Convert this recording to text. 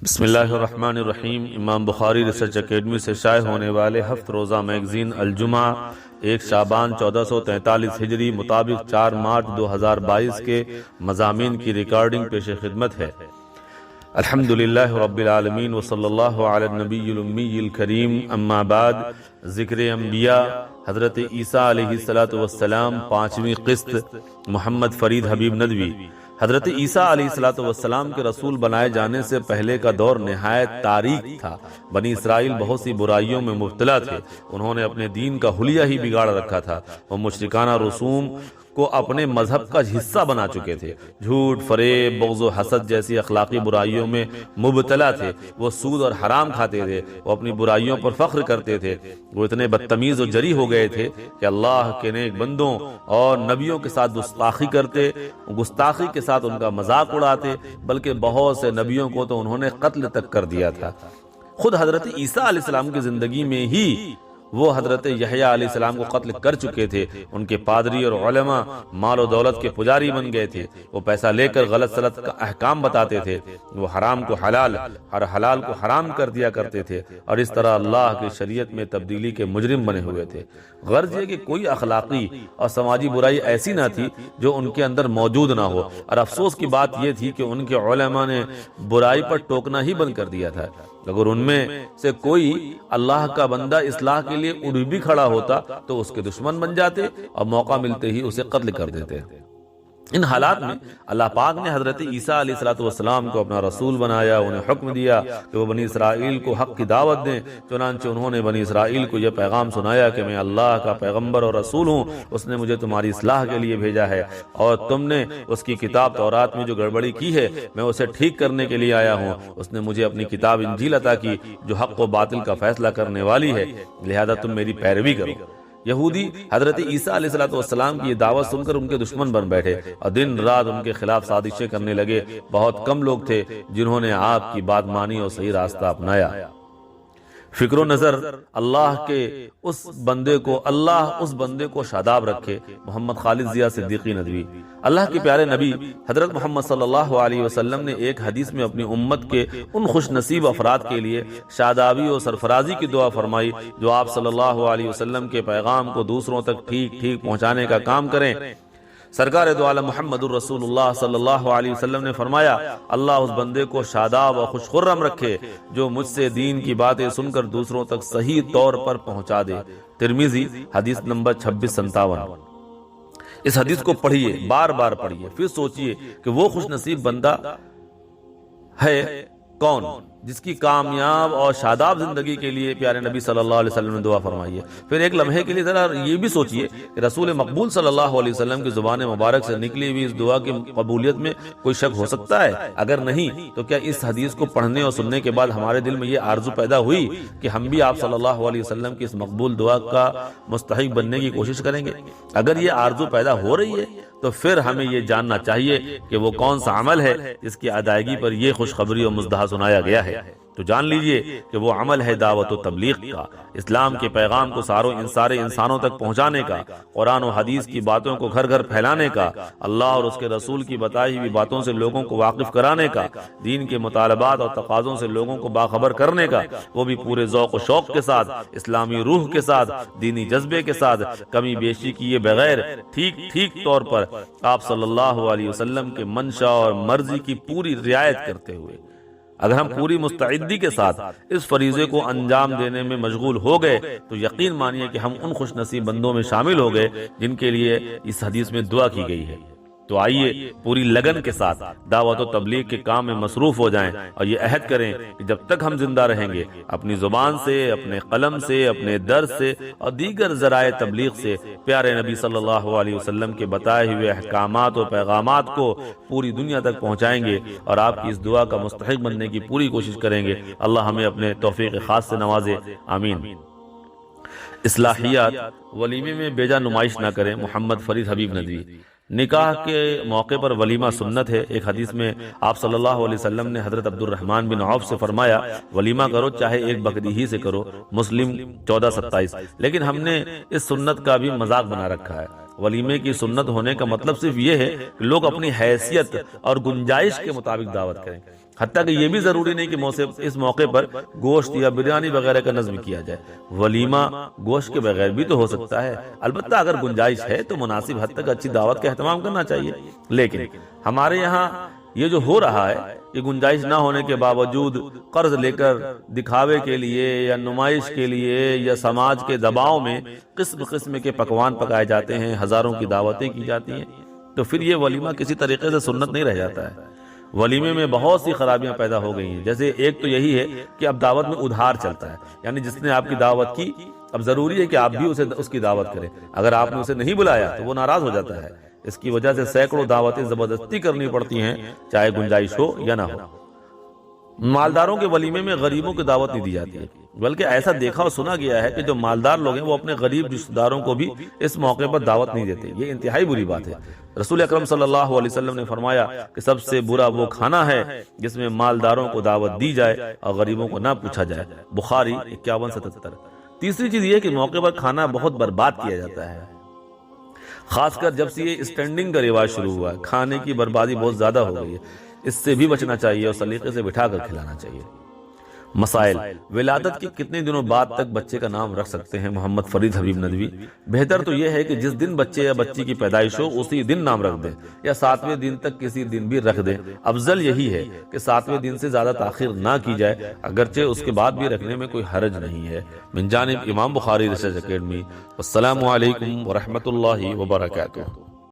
بسم اللہ الرحمن الرحیم۔ امام بخاری ریسرچ اکیڈمی سے شائع ہونے والے ہفت روزہ میگزین الجمعہ 1 شعبان 1443 ہجری مطابق 4 مارچ 2022 کے مضامین کی ریکارڈنگ پیش خدمت ہے۔ الحمدللہ رب العالمین وصلی اللہ علی النبی الامی الکریم، اما بعد۔ ذکر انبیاء حضرت عیسیٰ علیہ السلام 5ویں قسط محمد فرید حبیب ندوی۔ حضرت عیسیٰ علیہ السلام کے رسول بنائے جانے سے پہلے کا دور نہایت تاریک تھا۔ بنی اسرائیل بہت سی برائیوں میں مبتلا تھے۔ انہوں نے اپنے دین کا حلیہ ہی بگاڑ رکھا تھا۔ وہ مشرکانہ رسوم کو اپنے مذہب کا حصہ بنا چکے تھے۔ جھوٹ، فریب، بغض و حسد جیسی اخلاقی برائیوں میں مبتلا تھے۔ وہ سود اور حرام کھاتے تھے۔ وہ اپنی برائیوں پر فخر کرتے تھے۔ وہ اتنے بدتمیز و جری ہو گئے تھے کہ اللہ کے نیک بندوں اور نبیوں کے ساتھ گستاخی کے ساتھ ان کا مذاق اڑاتے، بلکہ بہت سے نبیوں کو تو انہوں نے قتل تک کر دیا تھا۔ خود حضرت عیسیٰ علیہ السلام کی زندگی میں ہی وہ حضرت یحییٰ علیہ السلام کو قتل کر چکے تھے۔ ان کے پادری اور علماء مال و دولت کے پجاری بن گئے تھے۔ وہ پیسہ لے کر غلط سلط کا احکام بتاتے تھے۔ وہ حرام کو حلال اور حلال کو حرام کر دیا کرتے تھے، اور اس طرح اللہ کی شریعت میں تبدیلی کے مجرم بنے ہوئے تھے۔ غرض یہ کہ کوئی اخلاقی اور سماجی برائی ایسی نہ تھی جو ان کے اندر موجود نہ ہو، اور افسوس کی بات یہ تھی کہ ان کے علماء نے برائی پر ٹوکنا ہی بند کر دیا تھا۔ اگر ان میں سے کوئی اللہ کا بندہ اصلاح کے لیے اڑ بھی کھڑا ہوتا تو اس کے دشمن بن جاتے اور موقع ملتے ہی اسے قتل کر دیتے۔ ان حالات میں اللہ پاک نے حضرت عیسیٰ علیہ السلام کو اپنا رسول بنایا۔ انہیں حکم دیا کہ وہ بنی اسرائیل کو حق کی دعوت دیں۔ چنانچہ انہوں نے بنی اسرائیل کو یہ پیغام سنایا کہ میں اللہ کا پیغمبر اور رسول ہوں۔ اس نے مجھے تمہاری اصلاح کے لیے بھیجا ہے، اور تم نے اس کی کتاب تورات میں جو گڑبڑی کی ہے میں اسے ٹھیک کرنے کے لیے آیا ہوں۔ اس نے مجھے اپنی کتاب انجیل عطا کی جو حق و باطل کا فیصلہ کرنے والی ہے، لہذا تم میری پیروی کرو۔ یہودی حضرت عیسیٰ علیہ السلام کی یہ دعوت سن کر ان کے دشمن بن بیٹھے اور دن رات ان کے خلاف سازشیں کرنے لگے۔ بہت کم لوگ تھے جنہوں نے آپ کی بات مانی اور صحیح راستہ اپنایا۔ فکر و نظر اللہ اس بندے کو شاداب رکھے۔ محمد خالد ضیاء صدیقی ندوی۔ اللہ کے پیارے نبی حضرت محمد صلی اللہ علیہ وسلم نے ایک حدیث میں اپنی امت کے ان خوش نصیب افراد کے لیے شادابی اور سرفرازی کی دعا فرمائی جو آپ صلی اللہ علیہ وسلم کے پیغام کو دوسروں تک ٹھیک پہنچانے کا کام کریں۔ سرکار دو عالم محمد الرسول اللہ صلی اللہ علیہ وسلم نے فرمایا، اللہ اس بندے کو شاداب اور خوش خرم رکھے جو مجھ سے دین کی باتیں سن کر دوسروں تک صحیح طور پر پہنچا دے۔ ترمذی حدیث نمبر 2657۔ اس حدیث کو پڑھیے، بار بار پڑھیے، پھر سوچئے کہ وہ خوش نصیب بندہ ہے کون جس کی کامیاب اور شاداب زندگی کے لیے پیارے نبی صلی اللہ علیہ وسلم نے دعا فرمائی ہے۔ پھر ایک لمحے کے لیے ذرا یہ بھی سوچئے کہ رسول مقبول صلی اللہ علیہ وسلم کی زبان مبارک سے نکلی ہوئی اس دعا کی قبولیت میں کوئی شک ہو سکتا ہے؟ اگر نہیں تو کیا اس حدیث کو پڑھنے اور سننے کے بعد ہمارے دل میں یہ آرزو پیدا ہوئی کہ ہم بھی آپ صلی اللہ علیہ وسلم کی اس مقبول دعا کا مستحق بننے کی کوشش کریں گے؟ اگر یہ آرزو پیدا ہو رہی ہے تو پھر ہمیں یہ جاننا چاہیے کہ وہ کون سا عمل ہے جس کی ادائیگی پر یہ خوشخبری اور مزدہ سنایا گیا ہے۔ تو جان لیجئے کہ وہ عمل ہے دعوت و تبلیغ کا، اسلام کے پیغام کو سارے انسانوں تک پہنچانے کا، قرآن و حدیث کی باتوں کو گھر گھر پھیلانے کا، اللہ اور اس کے رسول کی بتائی ہوئی باتوں سے لوگوں کو واقف کرانے کا، دین کے مطالبات اور تقاضوں سے لوگوں کو باخبر کرنے کا، وہ بھی پورے ذوق و شوق کے ساتھ، اسلامی روح کے ساتھ، دینی جذبے کے ساتھ، کمی بیشی کیے بغیر ٹھیک طور پر آپ صلی اللہ علیہ وسلم کے منشا اور مرضی کی پوری رعایت کرتے ہوئے۔ اگر ہم پوری مستعدی کے ساتھ اس فریضے کو انجام دینے میں مشغول ہو گئے تو یقین مانیے کہ ہم ان خوش نصیب بندوں میں شامل ہو گئے جن کے لیے اس حدیث میں دعا کی گئی ہے۔ تو آئیے پوری لگن کے ساتھ دعوت و تبلیغ کے کام میں مصروف ہو جائیں اور یہ عہد کریں کہ جب تک ہم زندہ رہیں گے اپنی زبان سے، اپنے قلم سے، اپنے درس سے اور دیگر ذرائع تبلیغ سے پیارے نبی صلی اللہ علیہ وسلم کے بتائے ہوئے احکامات و پیغامات کو پوری دنیا تک پہنچائیں گے اور آپ کی اس دعا کا مستحق بننے کی پوری کوشش کریں گے۔ اللہ ہمیں اپنے توفیق خاص سے نوازے، آمین۔ اصلاحیات ولیمے میں بیجا نمائش نہ کریں۔ محمد فرید حبیب ندوی۔ نکاح کے موقع پر ولیمہ سنت ہے۔ ایک حدیث میں آپ صلی اللہ علیہ وسلم نے حضرت عبد الرحمن بن عوف سے فرمایا، ولیمہ کرو چاہے ایک بکری ہی سے کرو۔ مسلم 1427۔ لیکن ہم نے اس سنت کا بھی مذاق بنا رکھا ہے۔ ولیمے کی سنت ہونے کا مطلب صرف یہ ہے کہ لوگ اپنی حیثیت اور گنجائش کے مطابق دعوت کریں۔ حتیٰ کہ یہ بھی ضروری نہیں کہ اس موقع پر گوشت یا بریانی وغیرہ کا نظم کیا جائے، ولیمہ گوشت کے بغیر بھی تو ہو سکتا ہے، البتہ اگر گنجائش ہے تو مناسب حد تک اچھی دعوت کا اہتمام کرنا چاہیے۔ لیکن ہمارے یہاں یہ جو ہو رہا ہے کہ گنجائش نہ ہونے کے باوجود قرض لے کر دکھاوے کے لیے یا نمائش کے لیے یا سماج کے دباؤ میں قسم قسم کے پکوان پکائے جاتے ہیں، ہزاروں کی دعوتیں کی جاتی ہیں، تو پھر یہ ولیمہ کسی طریقے سے سنت نہیں رہ جاتا ہے۔ ولیمے میں بہت سی خرابیاں پیدا ہو گئی ہیں، جیسے ایک تو یہی ہے کہ اب دعوت میں ادھار چلتا ہے، یعنی جس نے آپ کی دعوت کی اب ضروری ہے کہ آپ بھی اس کی دعوت کریں، اگر آپ نے اسے نہیں بلایا تو وہ ناراض ہو جاتا ہے، اس کی وجہ سے سینکڑوں دعوتیں زبردستی کرنی پڑتی ہیں، چاہے گنجائش ہو یا نہ ہو۔ مالداروں کے ولیمے میں غریبوں کی دعوت نہیں دی جاتی ہے، بلکہ ایسا دیکھا اور سنا گیا ہے کہ جو مالدار لوگ ہیں وہ اپنے غریب رشتہ داروں کو بھی اس موقع پر دعوت نہیں دیتے، یہ انتہائی بری بات ہے۔ رسول اکرم صلی اللہ علیہ وسلم نے فرمایا کہ سب سے برا وہ کھانا ہے جس میں مالداروں کو دعوت دی جائے اور غریبوں کو نہ پوچھا جائے، بخاری 5177۔ تیسری چیز یہ کہ موقع پر کھانا بہت برباد کیا جاتا ہے، خاص کر جب سے یہ اسٹینڈنگ کا رواج شروع ہوا ہے، کھانے کی بربادی بہت زیادہ ہو گئی ہے، اس سے بھی بچنا چاہیے اور سلیقے سے بٹھا کر کھلانا چاہیے۔ مسائل: ولادت کے کتنے دنوں بعد تک بچے کا نام رکھ سکتے ہیں؟ محمد فرید حبیب ندوی: بہتر تو یہ ہے کہ جس دن بچے یا بچی کی پیدائش ہو اسی دن نام رکھ دیں، یا 7ویں دن تک کسی دن بھی رکھ دیں، افضل یہی ہے کہ 7ویں دن سے زیادہ تاخیر نہ کی جائے، اگرچہ اس کے بعد بھی رکھنے میں کوئی حرج نہیں ہے۔ من جانب امام بخاری ریسرچ اکیڈمی۔ السلام علیکم ورحمۃ اللہ وبرکاتہ۔